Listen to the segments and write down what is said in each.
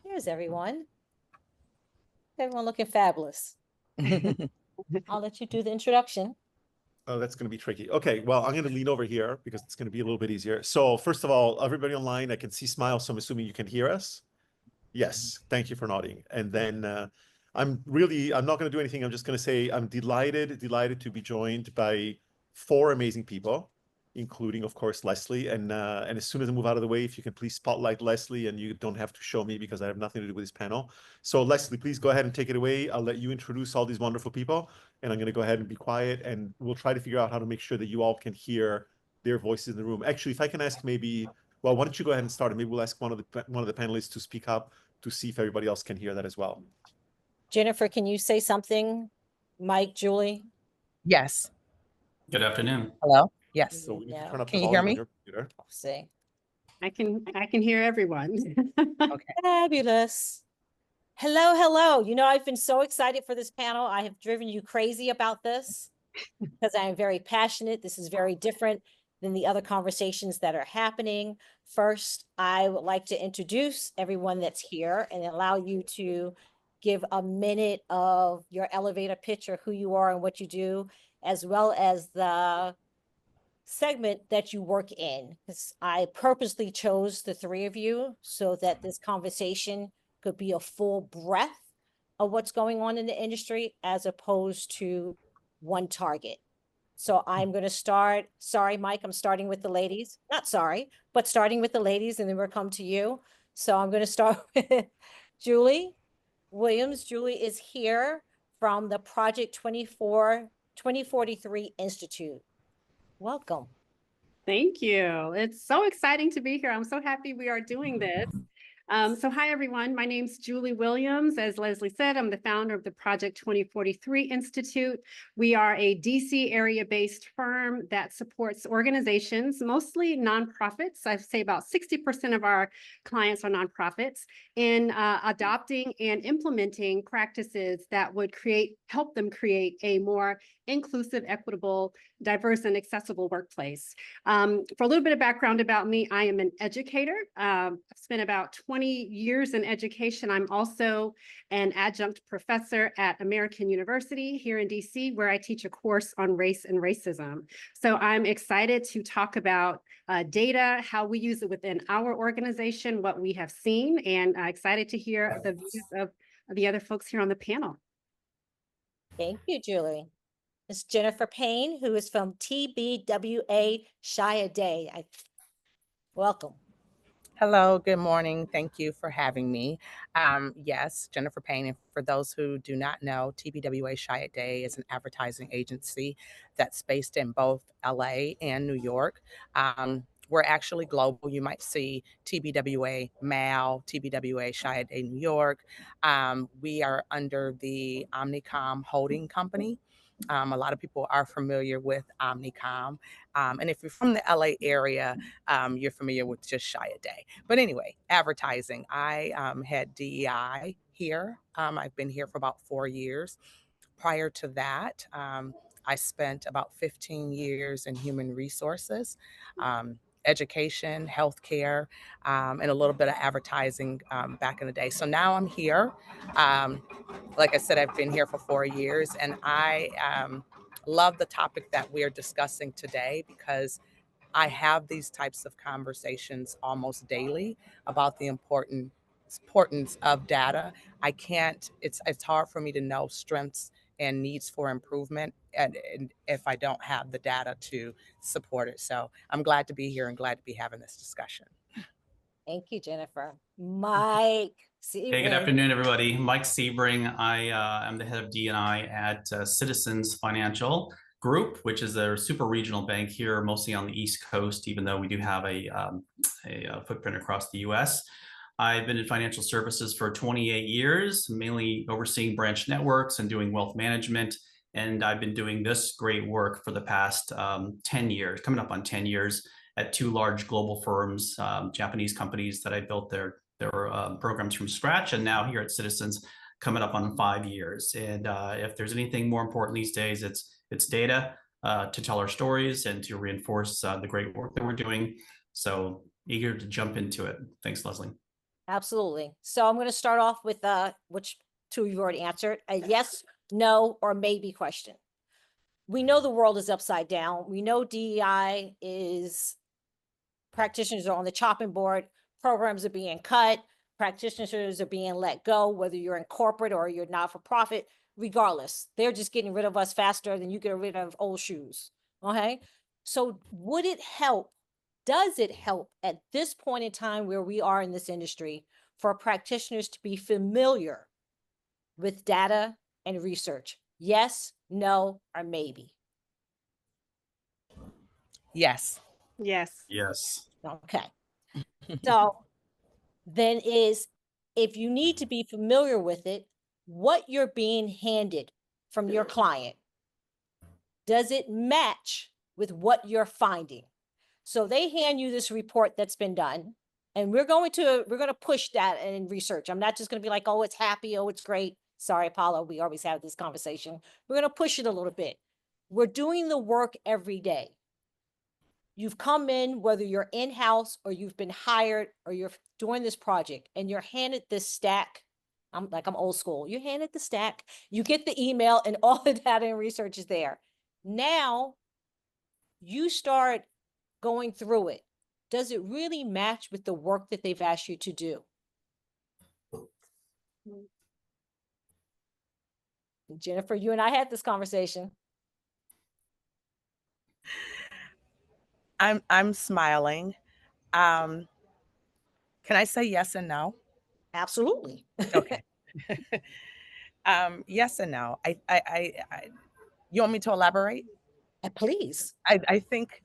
Here's everyone. Everyone looking fabulous. I'll let you do the introduction. Oh, that's going to be tricky. Okay, well, I'm going to lean over here because it's going to be a little bit easier. So first of all, everybody online, I can see smiles, so I'm assuming you can hear us. Yes, thank you for nodding. And then I'm not going to do anything. I'm just going to say I'm delighted to be joined by four amazing people, including, of course, Leslie. And as soon as I move out of the way, if you can please spotlight Leslie, and you don't have to show me because I have nothing to do with this panel. So Leslie, please go ahead and take it away. I'll let you introduce all these wonderful people, and I'm going to go ahead and be quiet, and we'll try to figure out how to make sure that you all can hear their voices in the room. Actually, if I can ask maybe, well, why don't you go ahead and start, and maybe we'll ask one of the panelists to speak up to see if everybody else can hear that as well. Jennifer, can you say something? Mike, Julie? Yes. Good afternoon. Hello? Yes. So we need to turn up Can the you hear volume on me? your computer. I'll see. I can hear everyone. Okay. Fabulous. Hello, hello. You know, I've been so excited for this panel. I have driven you crazy about this because I am very passionate. This is very different than the other conversations that are happening. First, I would like to introduce everyone that's here and allow you to give a minute of your elevator pitch or who you are and what you do, as well as the segment that you work in. Because I purposely chose the three of you so that this conversation could be a full breadth of what's going on in the industry as opposed to one target. So I'm going to start. Sorry, Mike, I'm starting with the ladies. Not sorry, but starting with the ladies, and then we'll come to you. So I'm going to start with Julie Williams. Julie is here from the Project 2043 Institute. Welcome. Thank you. It's so exciting to be here. I'm so happy we are doing this. So hi, everyone. My name's Julie Williams. As Leslie said, I'm the founder of the Project 2043 Institute. We are a DC area-based firm that supports organizations, mostly nonprofits. I'd say about 60% of our clients are nonprofits, in adopting and implementing practices that would help them create a more inclusive, equitable, diverse, and accessible workplace. For a little bit of background about me, I am an educator. I've spent about 20 years in education. I'm also an adjunct professor at American University here in DC, where I teach a course on race and racism. So I'm excited to talk about data, how we use it within our organization, what we have seen, and excited to hear the views of the other folks here on the panel. Thank you, Julie. Ms. Jennifer Payne, who is from TBWA Day. Welcome. Hello, good morning. Thank you for having me. Yes, Jennifer Payne. And for those who do not know, TBWA Day is an advertising agency that's based in both LA and New York. We're actually global. You might see TBWA Mal, TBWA Day New York. We are under the Omnicom holding company. A lot of people are familiar with Omnicom. And if you're from the LA area, you're familiar with just Day. But anyway, advertising. I had DEI here. I've been here for about 4 years. Prior to that, I spent about 15 years in human resources, education, healthcare, and a little bit of advertising back in the day. So now I'm here. Like I said, I've been here for 4 years, and I love the topic that we're discussing today because I have these types of conversations almost daily about the importance of data. It's hard for me to know strengths and needs for improvement and if I don't have the data to support it. So I'm glad to be here and glad to be having this discussion. Thank you, Jennifer. Mike Sebring. Hey, good afternoon, everybody. Mike Sebring. I am the head of D&I at Citizens Financial Group, which is a super regional bank here, mostly on the East Coast, even though we do have a footprint across the US. I've been in financial services for 28 years, mainly overseeing branch networks and doing wealth management. And I've been doing this great work for the past 10 years, coming up on 10 years at two large global firms, Japanese companies that I built their programs from scratch. And now here at Citizens, coming up on 5 years. And if there's anything more important these days, it's data to tell our stories and to reinforce the great work that we're doing. So eager to jump into it. Thanks, Leslie. Absolutely. So I'm going to start off with which two you've already answered, a yes, no, or maybe question. We know the world is upside down. We know DEI is, practitioners are on the chopping board, programs are being cut, practitioners are being let go, whether you're in corporate or you're not for profit, regardless, they're just getting rid of us faster than you get rid of old shoes. Okay. So would it help? Does it help at this point in time where we are in this industry for practitioners to be familiar with data and research? Yes, no, or maybe. Yes. Yes. Yes. Okay. So then if you need to be familiar with it, what you're being handed from your client, does it match with what you're finding? So they hand you this report that's been done, and we're going to push that and research. I'm not just going to be like, oh, it's happy, oh, it's great. Sorry, Paula, we always have this conversation. We're going to push it a little bit. We're doing the work every day. You've come in, whether you're in-house or you've been hired or you're doing this project, and you're handed this stack. I'm old school. You're handed the stack, you get the email, and all the data and research is there. Now you start going through it. Does it really match with the work that they've asked you to do? Jennifer, you and I had this conversation. I'm smiling. Can I say yes and no? Absolutely. Okay. Yes and no. You want me to elaborate? Please. I think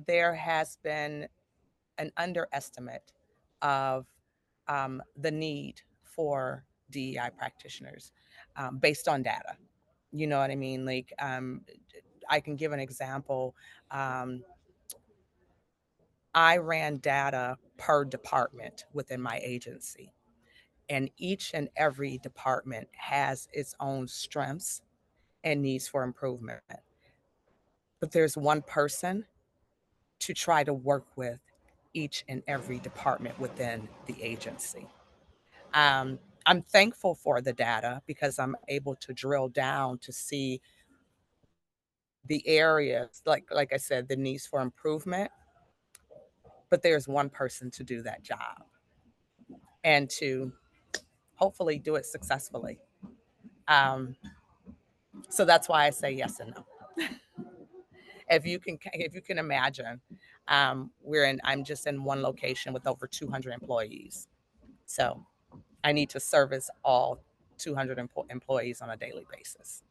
there has been an underestimate of the need for DEI practitioners based on data. You know what I mean? Like, I can give an example. I ran data per department within my agency, and each and every department has its own strengths and needs for improvement. But there's one person to try to work with each and every department within the agency. I'm thankful for the data because I'm able to drill down to see the areas, like I said, the needs for improvement. But there's one person to do that job and to hopefully do it successfully. Um, so that's why I say yes and no. If you can imagine, I'm just in one location with over 200 employees. So I need to service all 200 employees on a daily basis.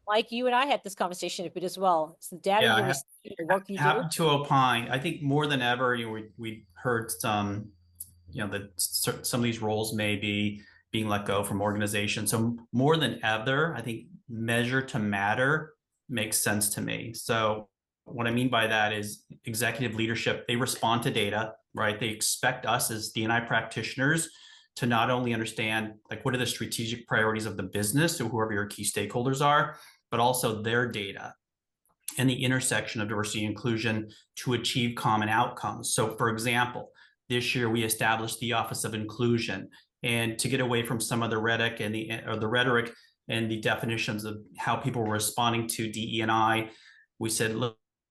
Mike, you and I had this conversation a bit as well. It's the data Yeah, you receive, the work you do. happy to opine. I think more than ever, we heard some, that some of these roles may be being let go from organizations. So more than ever, I think measure to matter makes sense to me. So what I mean by that is executive leadership, they respond to data, right? They expect us as D&I practitioners to not only understand like what are the strategic priorities of the business or whoever your key stakeholders are, but also their data and the intersection of diversity and inclusion to achieve common outcomes. So for example, this year we established the Office of Inclusion, and to get away from some of the rhetoric and the rhetoric and the definitions of how people were responding to DE&I, we said,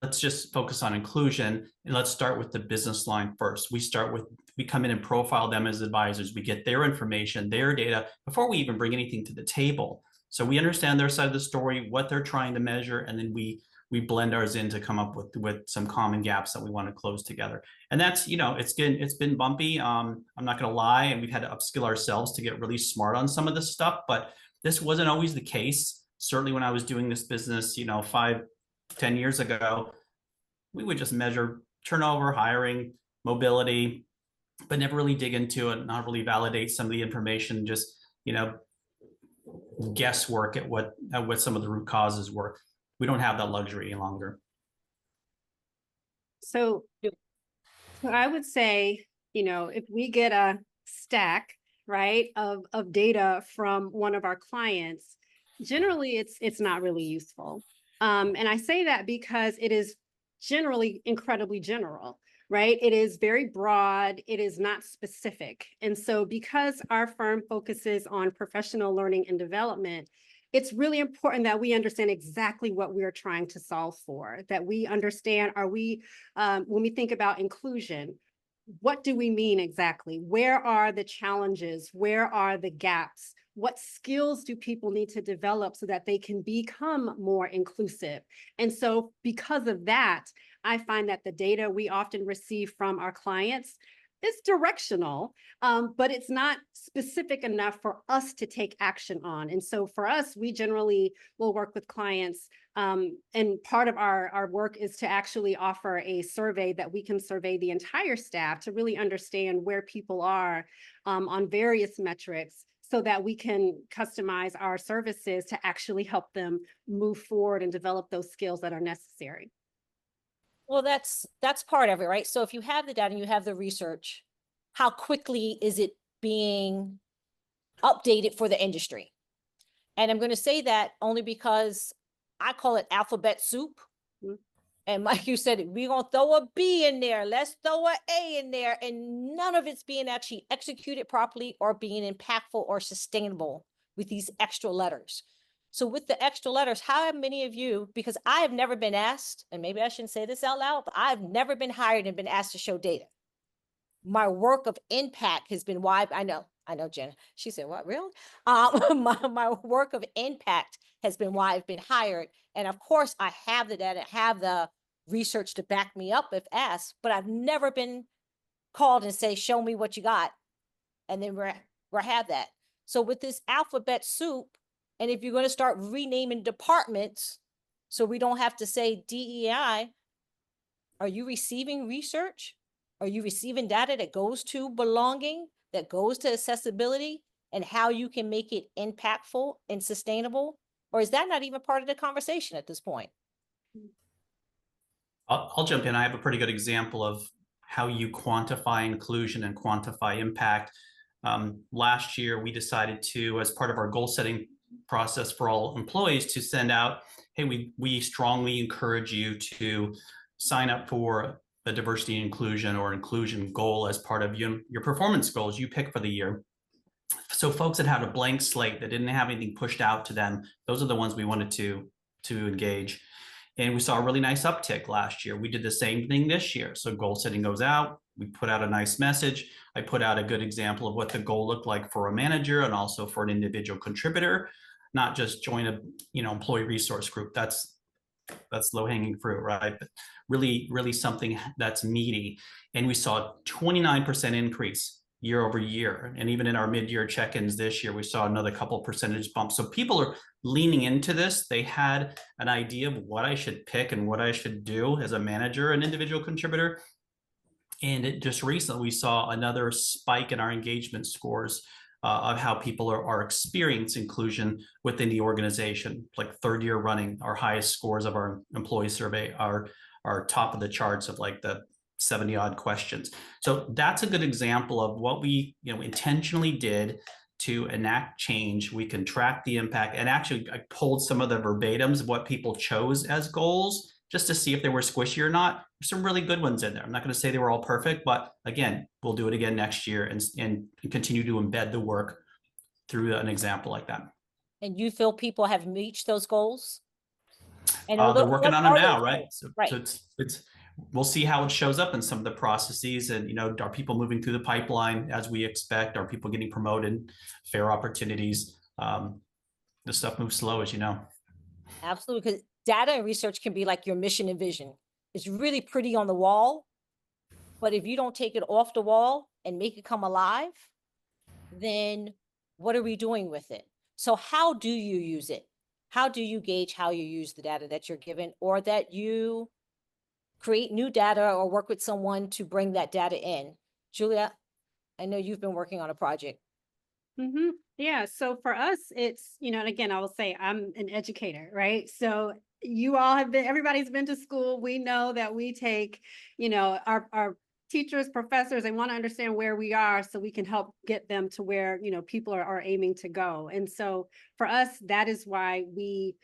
let's just focus on inclusion and let's start with the business line first. We come in and profile them as advisors. We get their information, their data before we even bring anything to the table. So we understand their side of the story, what they're trying to measure, and then we blend ours in to come up with some common gaps that we want to close together. And that's, it's been bumpy. I'm not going to lie, and we've had to upskill ourselves to get really smart on some of this stuff, but this wasn't always the case. Certainly when I was doing this business, 5-10 years ago, we would just measure turnover, hiring, mobility, but never really dig into it, not really validate some of the information, just, guesswork at what some of the root causes were. We don't have that luxury any longer. So I would say, if we get a stack, right, of data from one of our clients, generally it's not really useful. And I say that because it is generally incredibly general. right? It is very broad. It is not specific. And so because our firm focuses on professional learning and development, it's really important that we understand exactly what we're trying to solve for, that we understand, when we think about inclusion, what do we mean exactly? Where are the challenges? Where are the gaps? What skills do people need to develop so that they can become more inclusive? And so because of that, I find that the data we often receive from our clients is directional, but it's not specific enough for us to take action on. And so for us, we generally will work with clients, and part of our work is to actually offer a survey that we can survey the entire staff to really understand where people are on various metrics, so that we can customize our services to actually help them move forward and develop those skills that are necessary. Well, that's part of it, right? So if you have the data and you have the research, how quickly is it being updated for the industry? And I'm going to say that only because I call it alphabet soup. Mhm. And like you said, we're going to throw a B in there. Let's throw an A in there. And none of it's being actually executed properly or being impactful or sustainable with these extra letters. So with the extra letters, how many of you, because I have never been asked, and maybe I shouldn't say this out loud, but I've never been hired and been asked to show data. My work of impact has been why I know, Jen. She said, what, really? My work of impact has been why I've been hired. And of course, I have the data, have the research to back me up if asked, but I've never been called and say, show me what you got. And then we're have that. So with this alphabet soup, and if you're going to start renaming departments, so we don't have to say DEI, are you receiving research? Are you receiving data that goes to belonging, that goes to accessibility, and how you can make it impactful and sustainable? Or is that not even part of the conversation at this point? I'll jump in. I have a pretty good example of how you quantify inclusion and quantify impact. Last year, we decided to, as part of our goal setting process for all employees, to send out, hey, we strongly encourage you to sign up for the diversity and inclusion or inclusion goal as part of your performance goals you pick for the year. So folks that had a blank slate, that didn't have anything pushed out to them, those are the ones we wanted to engage. And we saw a really nice uptick last year. We did the same thing this year. So goal setting goes out. We put out a nice message. I put out a good example of what the goal looked like for a manager and also for an individual contributor, not just join a employee resource group. That's low-hanging fruit, right? But really something that's meaty. And we saw a 29% increase year over year. And even in our mid-year check-ins this year, we saw another couple percentage bumps. So people are leaning into this. They had an idea of what I should pick and what I should do as a manager, an individual contributor. And it just recently, we saw another spike in our engagement scores of how people are experiencing inclusion within the organization. Like third year running, our highest scores of our employee survey are top of the charts of like the 70 odd questions. So that's a good example of what we intentionally did to enact change. We can track the impact, and actually I pulled some of the verbatims of what people chose as goals just to see if they were squishy or not. There's some really good ones in there. I'm not going to say they were all perfect, but again, we'll do it again next year and continue to embed the work through an example like that. And you feel people have reached those goals? And they're working on them now, right? So, right. So it's we'll see how it shows up in some of the processes, and are people moving through the pipeline as we expect? Are people getting promoted? Fair opportunities? The stuff moves slow, as you know. Absolutely, because data and research can be like your mission and vision. It's really pretty on the wall, but if you don't take it off the wall and make it come alive, then what are we doing with it? So how do you use it? How do you gauge how you use the data that you're given, or that you create new data or work with someone to bring that data in? Julia, I know you've been working on a project. Mm-hmm. Yeah. So for us, it's, and again, I will say I'm an educator, right? So you all have been, everybody's been to school. We know that we take, our teachers, professors, they want to understand where we are so we can help get them to where, people are aiming to go. And so for us, that is why we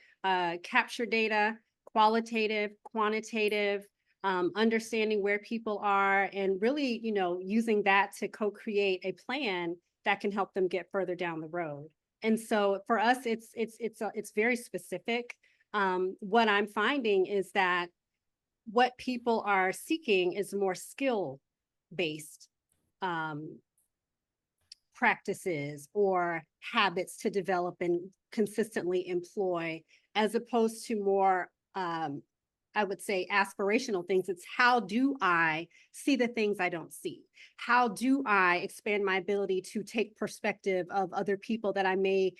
capture data, qualitative, quantitative, understanding where people are, and really, using that to co-create a plan that can help them get further down the road. And so for us, it's very specific. What I'm finding is that what people are seeking is more skill based practices or habits to develop and consistently employ, as opposed to more, I would say, aspirational things. It's how do I see the things I don't see? How do I expand my ability to take perspective of other people that I may,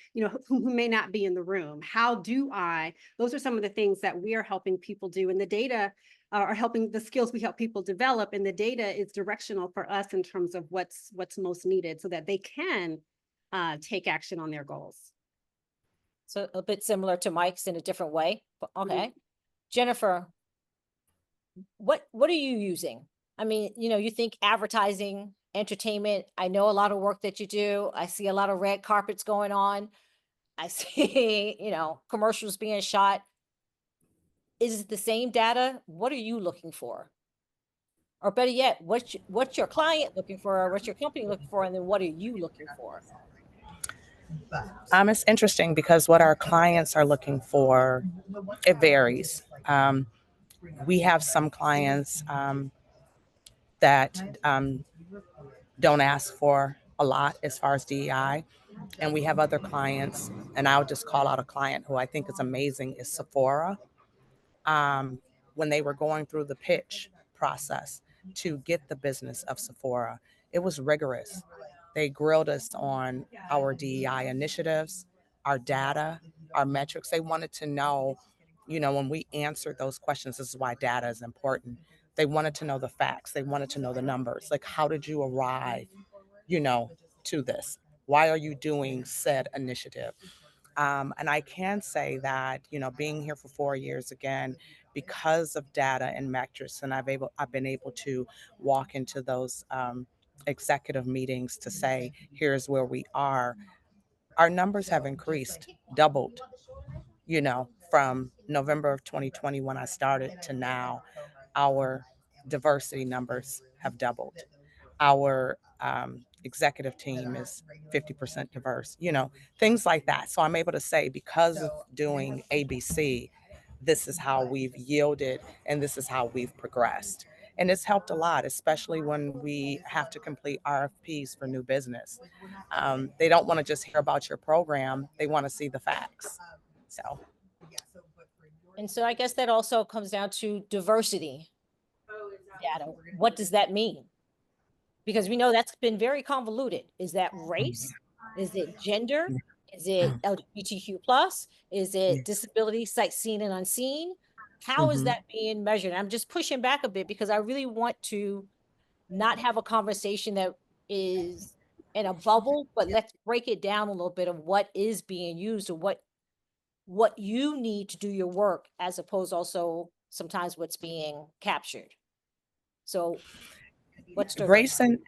who may not be in the room? How do I, those are some of the things that we are helping people do. And the data are helping, the skills we help people develop, and the data is directional for us in terms of what's most needed so that they can take action on their goals. So a bit similar to Mike's in a different way, but okay. Jennifer, what are you using? I mean, you think advertising, entertainment. I know a lot of work that you do. I see a lot of red carpets going on. I see, commercials being shot. Is it the same data? What are you looking for? Or better yet, what's your client looking for? Or what's your company looking for? And then what are you looking for? It's interesting because what our clients are looking for, it varies. We have some clients that don't ask for a lot as far as DEI. And we have other clients, and I'll just call out a client who I think is amazing, is Sephora. When they were going through the pitch process to get the business of Sephora, it was rigorous. They grilled us on our DEI initiatives, our data, our metrics. They wanted to know, when we answered those questions, this is why data is important. They wanted to know the facts. They wanted to know the numbers. Like, how did you arrive, to this? Why are you doing said initiative? And I can say that, being here for 4 years again, because of data and metrics, and I've been able to walk into those executive meetings to say, here's where we are. Our numbers have increased, doubled, from November of 2020 when I started to now. Our diversity numbers have doubled. Our executive team is 50% diverse, things like that. So I'm able to say, because of doing ABC, this is how we've yielded and this is how we've progressed. And it's helped a lot, especially when we have to complete RFPs for new business. They don't want to just hear about your program, they want to see the facts. So. And so I guess that also comes down to diversity data. What does that mean? Because we know that's been very convoluted. Is that race? Is it gender? Is it LGBTQ plus? Is it disability, sight seen and unseen? How is that being measured? I'm just pushing back a bit because I really want to not have a conversation that is in a bubble, but let's break it down a little bit of what is being used or what you need to do your work, as opposed also sometimes what's being captured. So what's the race and,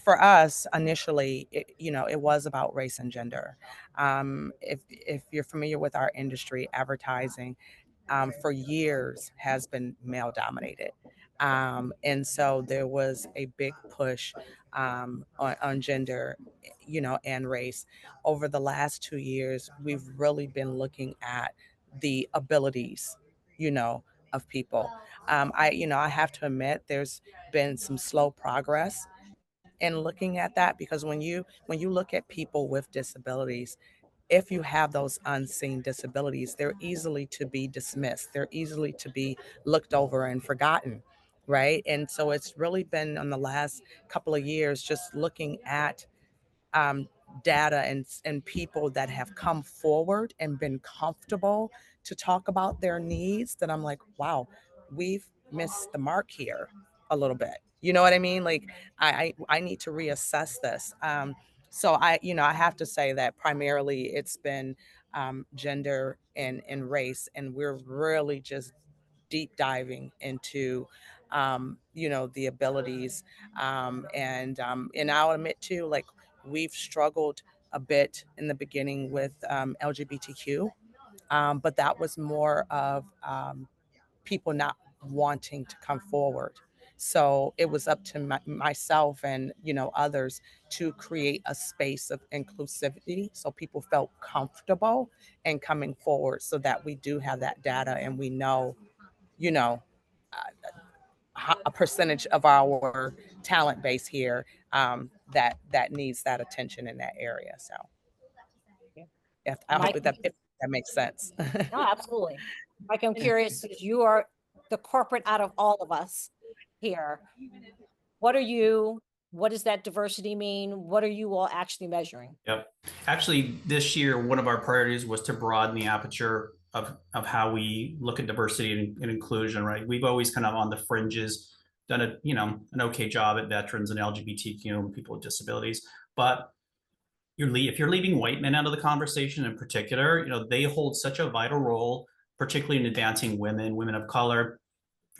for us initially, it was about race and gender. If you're familiar with our industry, advertising, for years has been male dominated. And so there was a big push on gender, and race. Over the last 2 years, we've really been looking at the abilities, of people. I have to admit, there's been some slow progress in looking at that, because when you look at people with disabilities, if you have those unseen disabilities, they're easily to be dismissed. They're easily to be looked over and forgotten, right? And so it's really been on the last couple of years just looking at data and people that have come forward and been comfortable to talk about their needs, that I'm like, wow, we've missed the mark here a little bit. You know what I mean? Like, I need to reassess this. So I have to say that primarily it's been gender and race, and we're really just deep diving into the abilities, and I'll admit too, like, we've struggled a bit in the beginning with LGBTQ, but that was more of people not wanting to come forward. So it was up to myself and, others to create a space of inclusivity so people felt comfortable in coming forward, so that we do have that data and we know, you know, a percentage of our talent base here that needs that attention in that area. So yeah, I hope Mike, that makes sense. no, absolutely. Mike, I'm curious, because you are the corporate out of all of us here. What does that diversity mean? What are you all actually measuring? Yep. Actually, this year, one of our priorities was to broaden the aperture of how we look at diversity and inclusion, right? We've always kind of on the fringes done an okay job at veterans and LGBTQ and people with disabilities. But if you're leaving white men out of the conversation in particular, they hold such a vital role, particularly in advancing women of color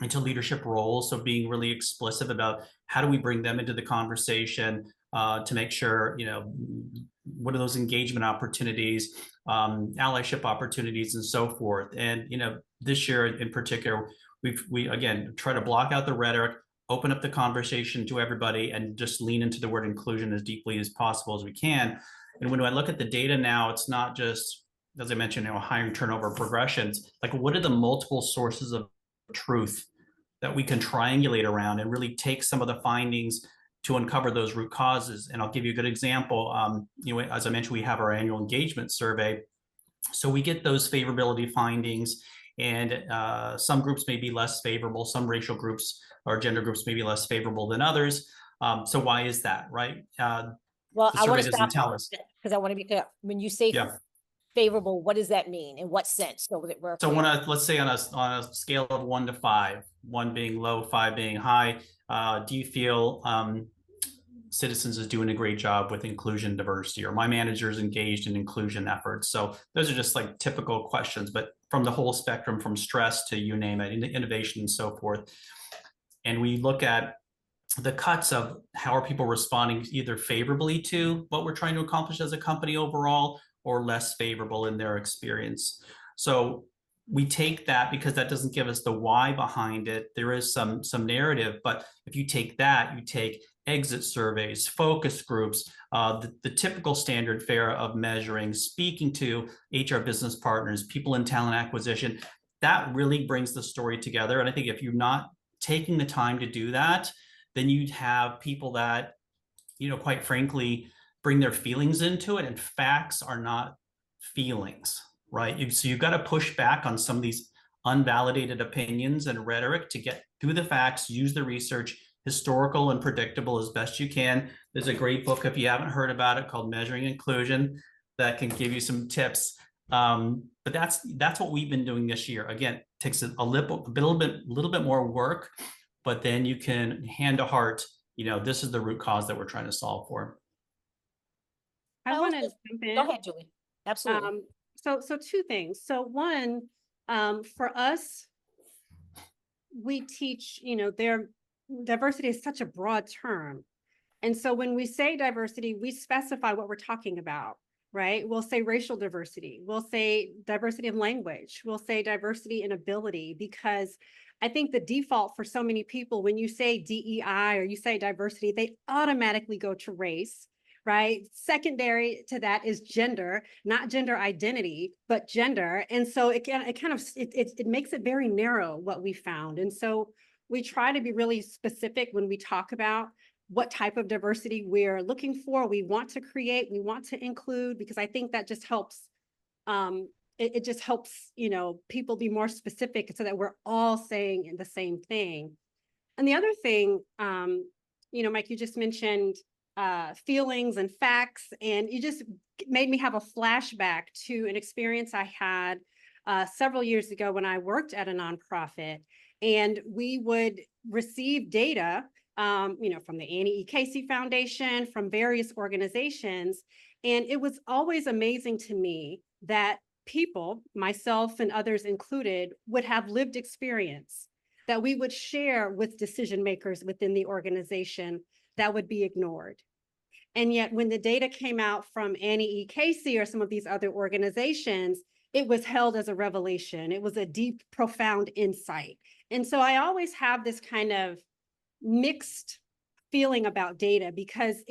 into leadership roles. So being really explicit about how do we bring them into the conversation to make sure, what are those engagement opportunities, allyship opportunities, and so forth. And, this year in particular, we again try to block out the rhetoric, open up the conversation to everybody, and just lean into the word inclusion as deeply as possible as we can. And when I look at the data now, it's not just, as I mentioned, hiring, turnover, progressions. Like, what are the multiple sources of truth that we can triangulate around and really take some of the findings to uncover those root causes? And I'll give you a good example. As I mentioned, we have our annual engagement survey. So we get those favorability findings, and some groups may be less favorable. Some racial groups or gender groups may be less favorable than others. So why is that, right? Well, the I want survey to doesn't stop tell us. because I want to be clear. When you say Yeah. favorable, what does that mean? In what sense? So that we're So clear. let's say on a scale of 1 to 5, 1 being low, 5 being high, do you feel Citizens is doing a great job with inclusion and diversity, or my manager is engaged in inclusion efforts? So those are just like typical questions, but from the whole spectrum, from stress to you name it, innovation and so forth. And we look at the cuts of how are people responding either favorably to what we're trying to accomplish as a company overall, or less favorable in their experience. So we take that, because that doesn't give us the why behind it. There is some narrative, but if you take that, you take exit surveys, focus groups, the typical standard fare of measuring, speaking to HR business partners, people in talent acquisition, that really brings the story together. And I think if you're not taking the time to do that, then you'd have people that, quite frankly, bring their feelings into it, and facts are not feelings, right? So you've got to push back on some of these unvalidated opinions and rhetoric to get through the facts, use the research, historical and predictable as best you can. There's a great book, if you haven't heard about it, called Measuring Inclusion, that can give you some tips. But that's what we've been doing this year. Again, it takes a little bit more work, but then you can hand to heart, this is the root cause that we're trying to solve for. I want to jump in. Go ahead, Julie. Absolutely. So two things. So one, for us, we teach, diversity is such a broad term. And so when we say diversity, we specify what we're talking about, right? We'll say racial diversity. We'll say diversity in language. We'll say diversity in ability, because I think the default for so many people, when you say DEI or you say diversity, they automatically go to race, right? Secondary to that is gender, not gender identity, but gender. And so it makes it very narrow, what we found. And so we try to be really specific when we talk about what type of diversity we're looking for, we want to create, we want to include, because I think that just helps, it just helps, people be more specific so that we're all saying the same thing. And the other thing, Mike, you just mentioned feelings and facts, and you just made me have a flashback to an experience I had several years ago when I worked at a nonprofit, and we would receive data, from the Annie E. Casey Foundation, from various organizations. And it was always amazing to me that people, myself and others included, would have lived experience that we would share with decision makers within the organization that would be ignored. And yet when the data came out from Annie E. Casey or some of these other organizations, it was held as a revelation. It was a deep, profound insight. And so I always have this kind of mixed feeling about data because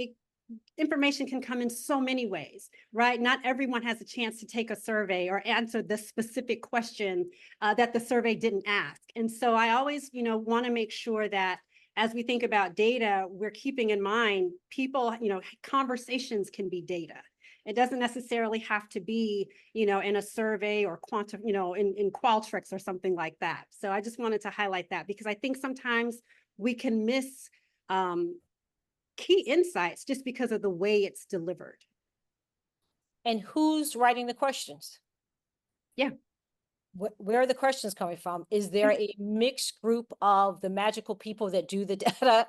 information can come in so many ways, right? Not everyone has a chance to take a survey or answer the specific question that the survey didn't ask. And so I always, want to make sure that as we think about data, we're keeping in mind people, conversations can be data. It doesn't necessarily have to be, in a survey or quantum, in Qualtrics or something like that. So I just wanted to highlight that because I think sometimes we can miss key insights just because of the way it's delivered. And who's writing the questions? Yeah. Where are the questions coming from? Is there a mixed group of the magical people that do the data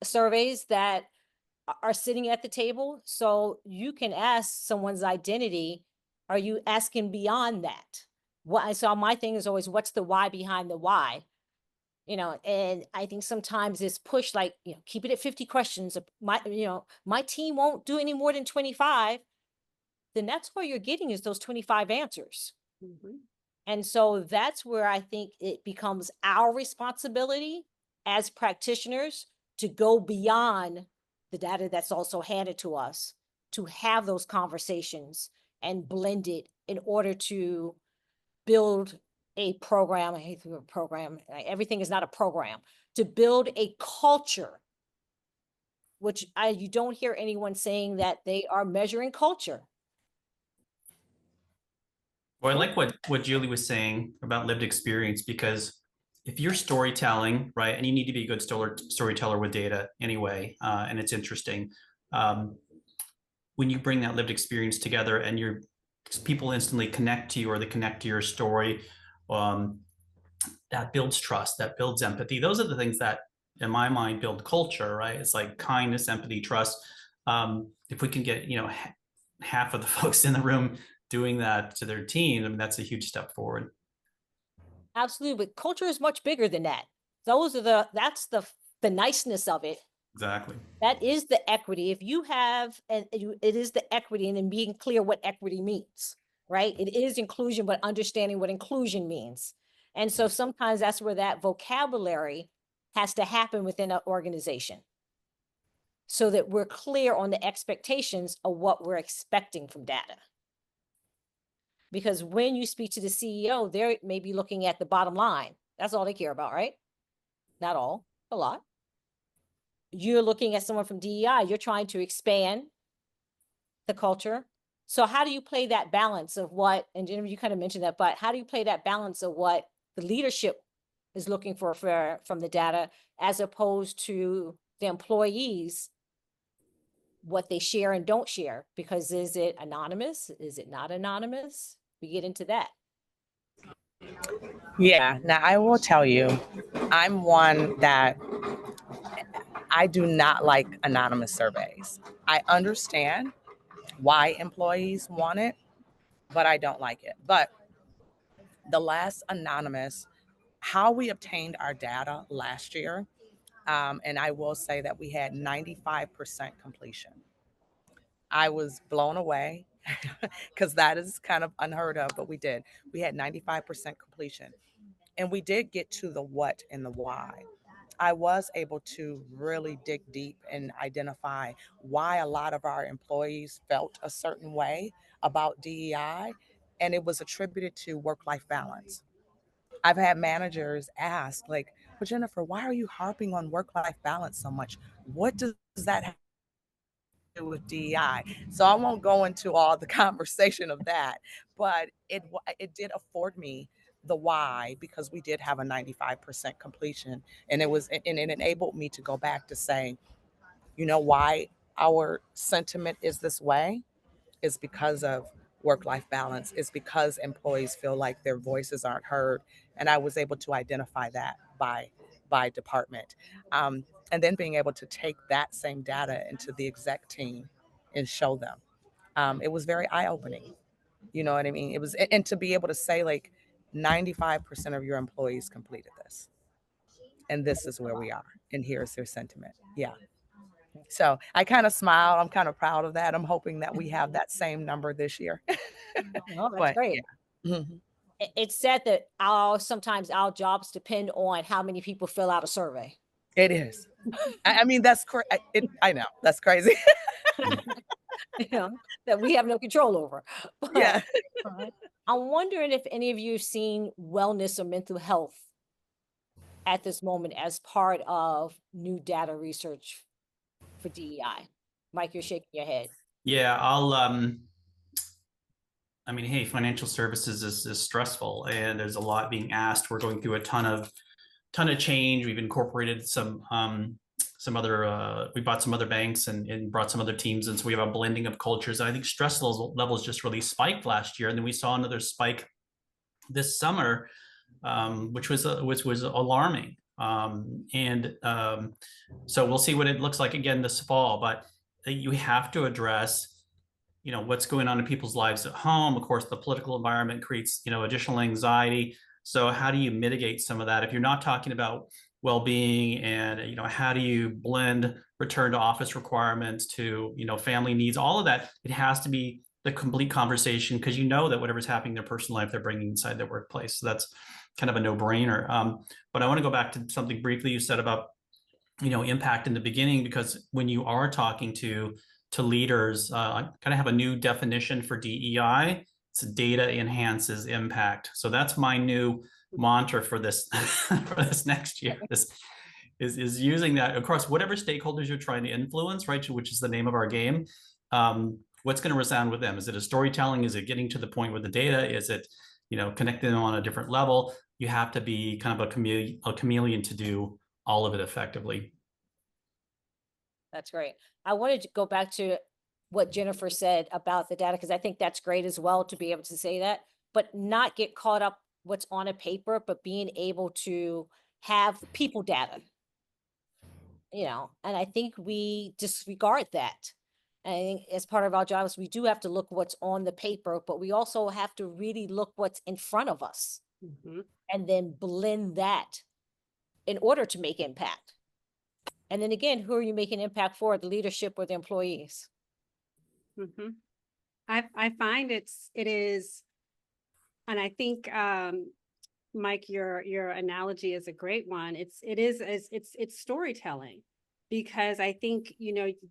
surveys that are sitting at the table? So you can ask someone's identity. Are you asking beyond that? What I saw, my thing is always, what's the why behind the why? And I think sometimes it's pushed like, keep it at 50 questions. My team won't do any more than 25. Then that's what you're getting is those 25 answers. Mm-hmm. And so that's where I think it becomes our responsibility as practitioners to go beyond the data that's also handed to us, to have those conversations and blend it in order to build a program. I hate the word program. Everything is not a program. To build a culture, which you don't hear anyone saying that they are measuring culture. Well, I like what Julie was saying about lived experience, because if you're storytelling, right, and you need to be a good storyteller with data anyway, and it's interesting, when you bring that lived experience together and people instantly connect to you or they connect to your story, that builds trust, that builds empathy. Those are the things that, in my mind, build culture, right? It's like kindness, empathy, trust. If we can get, half of the folks in the room doing that to their team, I mean, that's a huge step forward. Absolutely, but culture is much bigger than that. That's the niceness of it. Exactly. That is the equity. If you have, it is the equity, and then being clear what equity means, right? It is inclusion, but understanding what inclusion means. And so sometimes that's where that vocabulary has to happen within an organization, so that we're clear on the expectations of what we're expecting from data. Because when you speak to the CEO, they may be looking at the bottom line. That's all they care about, right? Not all, a lot. You're looking at someone from DEI, you're trying to expand the culture. So how do you play that balance of what, and Jennifer, you kind of mentioned that, but how do you play that balance of what the leadership is looking for from the data, as opposed to the employees, what they share and don't share? Because is it anonymous? Is it not anonymous? We get into that. Yeah. Now, I will tell you, I'm one that I do not like anonymous surveys. I understand why employees want it, but I don't like it. But the last anonymous, how we obtained our data last year, and I will say that we had 95% completion. I was blown away because that is kind of unheard of, but we did. We had 95% completion. And we did get to the what and the why. I was able to really dig deep and identify why a lot of our employees felt a certain way about DEI, and it was attributed to work-life balance. I've had managers ask, like, well, Jennifer, why are you harping on work-life balance so much? What does that have to do with DEI? So I won't go into all the conversation of that, but it did afford me the why, because we did have a 95% completion, and it enabled me to go back to saying, why our sentiment is this way is because of work-life balance. It's because employees feel like their voices aren't heard, and I was able to identify that by department, and then being able to take that same data into the exec team and show them. It was very eye-opening. You know what I mean? It was, and to be able to say, like, 95% of your employees completed this, and this is where we are, and here's their sentiment. Yeah. So I kind of smiled. I'm kind of proud of that. I'm hoping that we have that same number this year. No, that's But great. yeah. Mhm. It's said that sometimes our jobs depend on how many people fill out a survey. It is. I mean, that's I know that's crazy. You know, that we have no control over. Yeah. But I'm wondering if any of you have seen wellness or mental health at this moment as part of new data research for DEI. Mike, you're shaking your head. Yeah, I mean, hey, financial services is stressful, and there's a lot being asked. We're going through a ton of change. We've incorporated some other, we bought some other banks and brought some other teams, and so we have a blending of cultures. And I think stress levels just really spiked last year, and then we saw another spike this summer, which was alarming. So we'll see what it looks like again this fall. But you have to address, what's going on in people's lives at home. Of course, the political environment creates, additional anxiety. So how do you mitigate some of that? If you're not talking about well-being and, how do you blend return to office requirements to, family needs, all of that, it has to be the complete conversation, because that whatever's happening in their personal life, they're bringing inside their workplace. So that's kind of a no-brainer. But I want to go back to something briefly you said about, impact in the beginning, because when you are talking to leaders, I kind of have a new definition for DEI. It's data enhances impact. So that's my new mantra for this for this next year. This is using that across whatever stakeholders you're trying to influence, right? Which is the name of our game. What's going to resound with them? Is it a storytelling? Is it getting to the point with the data? Is it, connecting them on a different level? You have to be kind of a chameleon to do all of it effectively. That's great. I wanted to go back to what Jennifer said about the data, because I think that's great as well to be able to say that, but not get caught up what's on a paper, but being able to have people data, and I think we disregard that. And I think as part of our jobs, we do have to look what's on the paper, but we also have to really look what's in front of us and then blend that in order to make impact. And then again, who are you making impact for, the leadership or the employees? I find it is, and I think Mike, your analogy is a great one. It's storytelling, because I think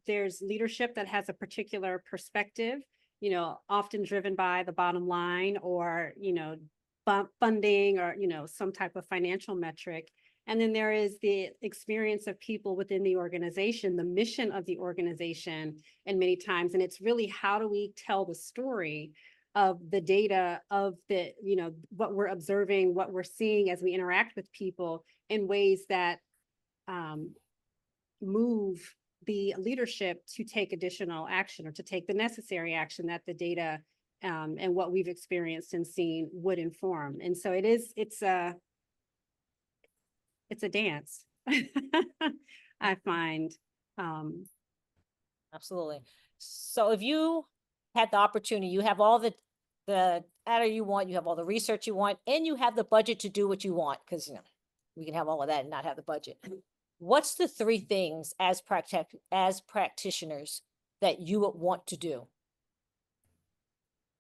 there's leadership that has a particular perspective, often driven by the bottom line or funding or some type of financial metric. And then there is the experience of people within the organization, the mission of the organization, and many times, and it's really how do we tell the story of the data of the, what we're observing, what we're seeing as we interact with people in ways that move the leadership to take additional action or to take the necessary action that the data and what we've experienced and seen would inform. And so it's a dance. I find. Absolutely. So if you had the opportunity, you have all the data you want, you have all the research you want, and you have the budget to do what you want, because we can have all of that and not have the budget. What's the three things as practitioners that you would want to do?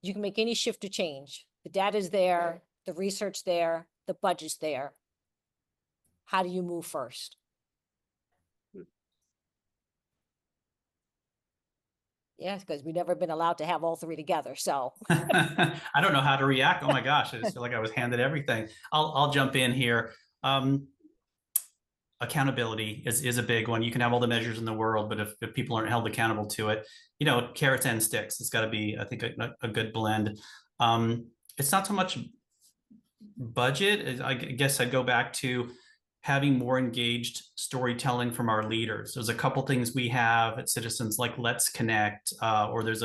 You can make any shift or change. The data's there, the research there, the budget's there. How do you move first? Yeah, because we've never been allowed to have all three together. So I don't know how to react. Oh my gosh, I just feel like I was handed everything. I'll jump in here. Accountability is a big one. You can have all the measures in the world, but if people aren't held accountable to it, carrots and sticks. It's got to be, I think, a good blend. It's not so much budget. I guess I'd go back to having more engaged storytelling from our leaders. There's a couple things we have at Citizens, like Let's Connect, or there's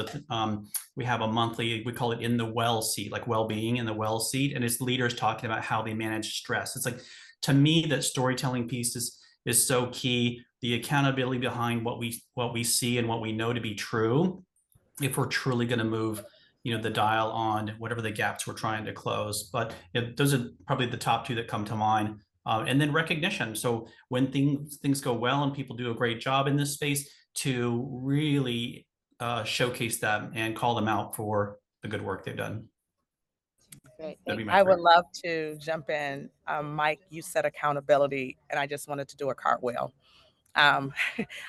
we have a monthly, we call it In the Well Seat, like well-being in the well seat, and it's leaders talking about how they manage stress. It's like, to me, that storytelling piece is so key. The accountability behind what we see and what we know to be true, if we're truly going to move the dial on whatever the gaps we're trying to close. But those are probably the top two that come to mind. And then recognition. So when things go well and people do a great job in this space, to really showcase them and call them out for the good work they've done. Great. That'd be Thank my I would three. love to jump in. Mike, you said accountability, and I just wanted to do a cartwheel. Um,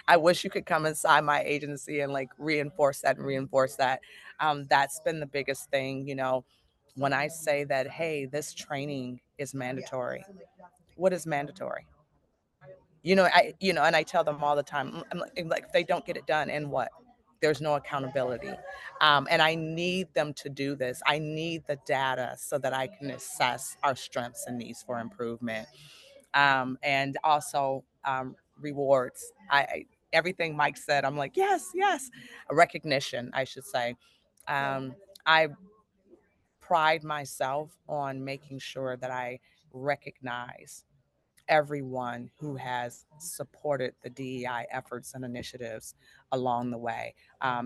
I wish you could come inside my agency and like reinforce that and reinforce that. That's been the biggest thing, you know, when I say that, hey, this training is mandatory. What is mandatory? And I tell them all the time, like, if they don't get it done, and what? There's no accountability. And I need them to do this. I need the data so that I can assess our strengths and needs for improvement. And also rewards. Everything Mike said, I'm like, yes, yes. Recognition, I should say. I pride myself on making sure that I recognize everyone who has supported the DEI efforts and initiatives along the way.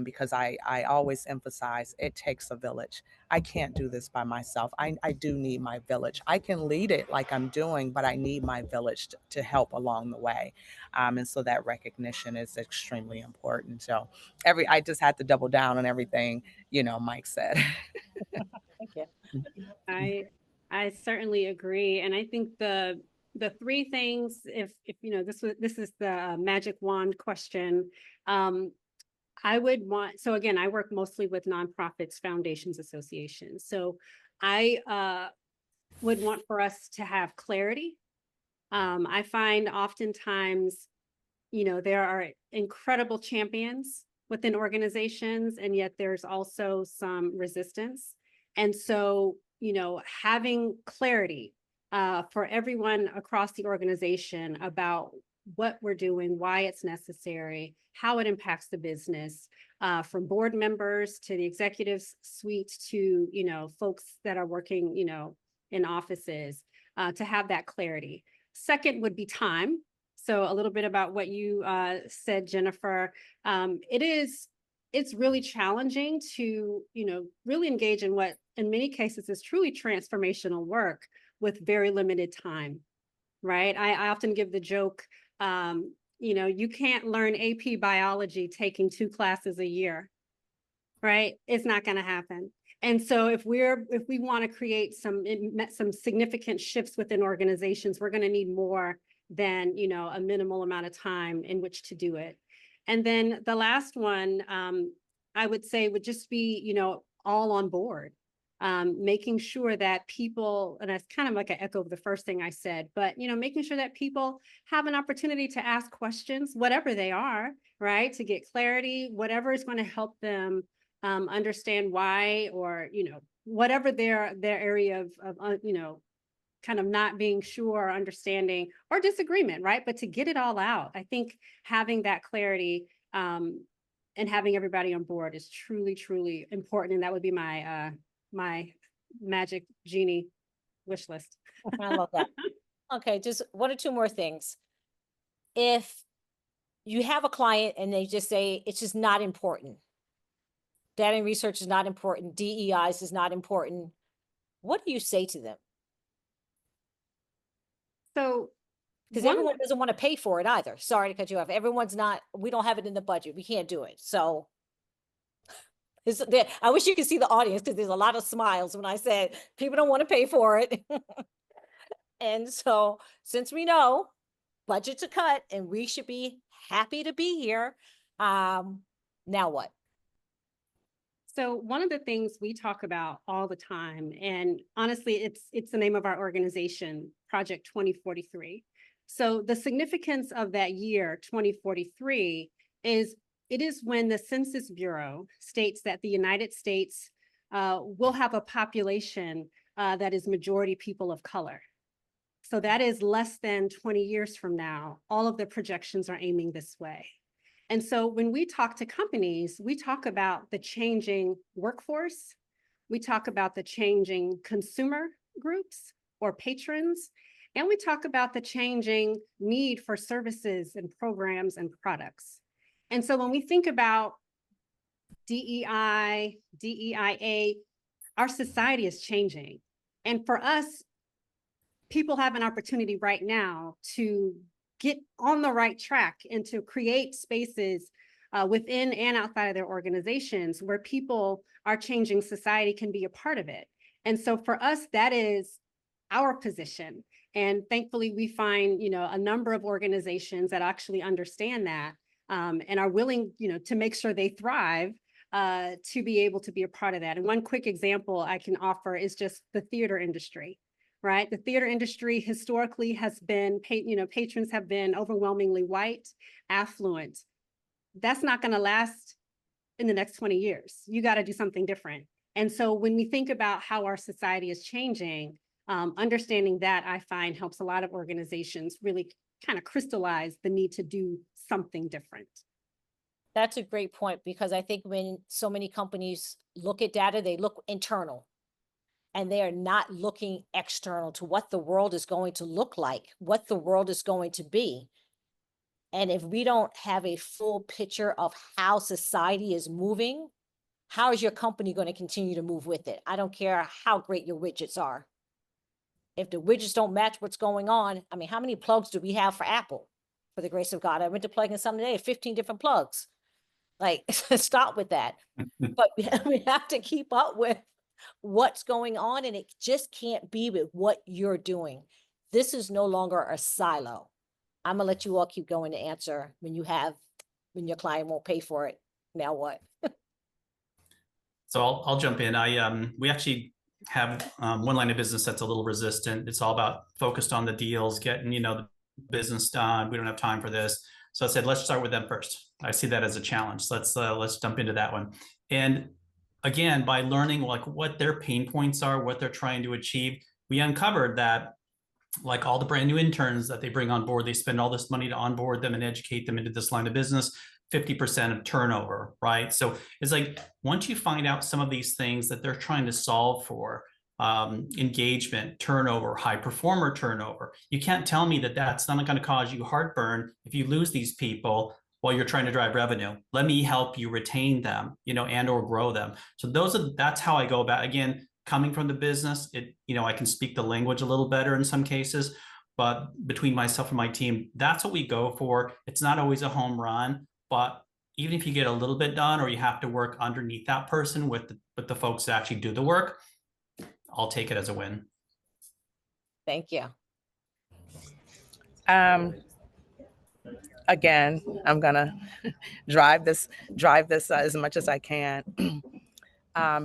Because I always emphasize it takes a village. I can't do this by myself. I do need my village. I can lead it like I'm doing, but I need my village to help along the way. And so that recognition is extremely important. So I just had to double down on everything, Mike said. you. I certainly agree, and I think the three things, if this is the magic wand question, I would want. So again, I work mostly with nonprofits, foundations, associations. So I would want for us to have clarity. I find oftentimes, there are incredible champions within organizations, and yet there's also some resistance. And so, having clarity for everyone across the organization about what we're doing, why it's necessary, how it impacts the business, from board members to the executive suite to, folks that are working, in offices, to have that clarity. Second would be time. So a little bit about what you said, Jennifer. It's really challenging to, really engage in what in many cases is truly transformational work with very limited time, right? I often give the joke, you can't learn AP biology taking 2 classes a year, right? It's not going to happen. And so if we want to create some significant shifts within organizations, we're going to need more than, a minimal amount of time in which to do it. And then the last one, I would say would just be, all on board, making sure that people, and that's kind of like an echo of the first thing I said, but, making sure that people have an opportunity to ask questions, whatever they are, right? To get clarity, whatever is going to help them understand why, or, whatever their area of kind of not being sure, understanding, or disagreement, right? But to get it all out, I think having that clarity and having everybody on board is truly, truly important. And that would be my my magic genie wish list. I love that. Okay, just 1 or 2 more things. If you have a client and they just say it's just not important, data and research is not important, DEIs is not important, what do you say to them? So Because everyone doesn't want to pay for it either. Sorry to cut you off. We don't have it in the budget. We can't do it. So I wish you could see the audience because there's a lot of smiles when I said people don't want to pay for it. And so since we know budgets are cut and we should be happy to be here, now what? So one of the things we talk about all the time, and honestly, it's the name of our organization, Project 2043. So the significance of that year, 2043, is it is when the Census Bureau states that the United States will have a population that is majority people of color. So that is less than 20 years from now. All of the projections are aiming this way. And so when we talk to companies, we talk about the changing workforce. We talk about the changing consumer groups or patrons. And we talk about the changing need for services and programs and products. And so when we think about DEI, DEIA, our society is changing. And for us, people have an opportunity right now to get on the right track and to create spaces within and outside of their organizations where people are changing society can be a part of it. And so for us, that is our position. And thankfully, we find, a number of organizations that actually understand that and are willing, to make sure they thrive to be able to be a part of that. And one quick example I can offer is just the theater industry, right? The theater industry historically has been, patrons have been overwhelmingly white, affluent. That's not going to last in the next 20 years. You got to do something different. And so when we think about how our society is changing, understanding that, I find, helps a lot of organizations really kind of crystallize the need to do something different. That's a great point, because I think when so many companies look at data, they look internal and they are not looking external to what the world is going to look like, what the world is going to be. And if we don't have a full picture of how society is moving, how is your company going to continue to move with it? I don't care how great your widgets are. If the widgets don't match what's going on, I mean, how many plugs do we have for Apple? For the grace of God, I went to plug in some today, 15 different plugs. Like, stop with that. But we have to keep up with what's going on, and it just can't be with what you're doing. This is no longer a silo. I'm gonna let you all keep going to answer when your client won't pay for it. Now what? So I'll jump in. We actually have one line of business that's a little resistant. It's all about focused on the deals, getting, the business done. We don't have time for this. So I said, let's start with them first. I see that as a challenge. Let's jump into that one. And again, by learning like what their pain points are, what they're trying to achieve, we uncovered that like all the brand new interns that they bring on board, they spend all this money to onboard them and educate them into this line of business, 50% of turnover, right? So it's like, once you find out some of these things that they're trying to solve for, engagement, turnover, high performer turnover, you can't tell me that that's not going to cause you heartburn if you lose these people while you're trying to drive revenue. Let me help you retain them, and or grow them. So that's how I go about, again, coming from the business, I can speak the language a little better in some cases, but between myself and my team, that's what we go for. It's not always a home run, but even if you get a little bit done, or you have to work underneath that person with the folks that actually do the work, I'll take it as a win. Thank you. Again, I'm gonna drive this as much as I can.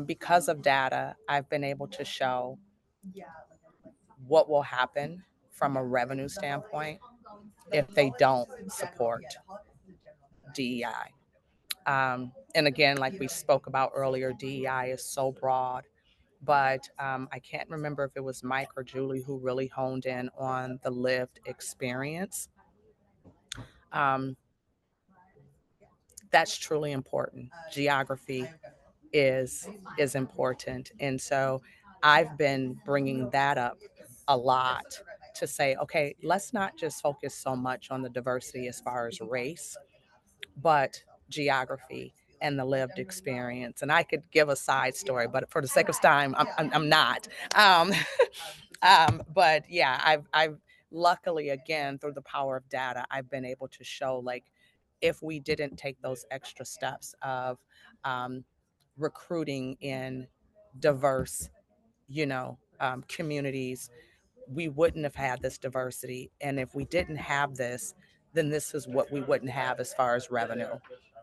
Because of data, I've been able to show what will happen from a revenue standpoint if they don't support DEI. And again, like we spoke about earlier, DEI is so broad, but I can't remember if it was Mike or Julie who really honed in on the lived experience. That's truly important. Geography is important. And so I've been bringing that up a lot to say, okay, let's not just focus so much on the diversity as far as race, but geography and the lived experience. And I could give a side story, but for the sake of time, I'm not. But yeah, I've luckily, again, through the power of data, I've been able to show, like, if we didn't take those extra steps of recruiting in diverse, communities, we wouldn't have had this diversity. And if we didn't have this, then this is what we wouldn't have as far as revenue.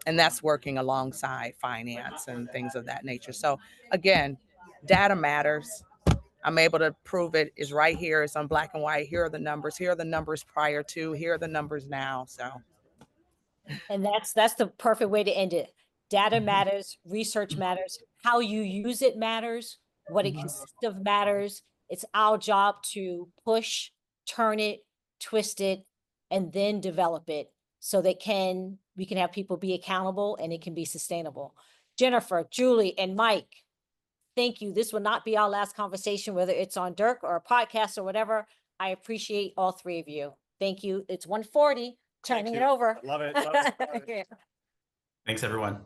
And that's working alongside finance and things of that nature. So again, data matters. I'm able to prove it is right here. It's on black and white. Here are the numbers. Here are the numbers prior to. Here are the numbers now. So. And that's the perfect way to end it. Data matters, research matters, how you use it matters, what it consists of matters. It's our job to push, turn it, twist it, and then develop it so we can have people be accountable and it can be sustainable. Jennifer, Julie, and Mike, thank you. This will not be our last conversation, whether it's on DIRC or a podcast or whatever. I appreciate all three of you. Thank you. It's 1:40. Turning it over. Love it. Okay. Thanks, everyone.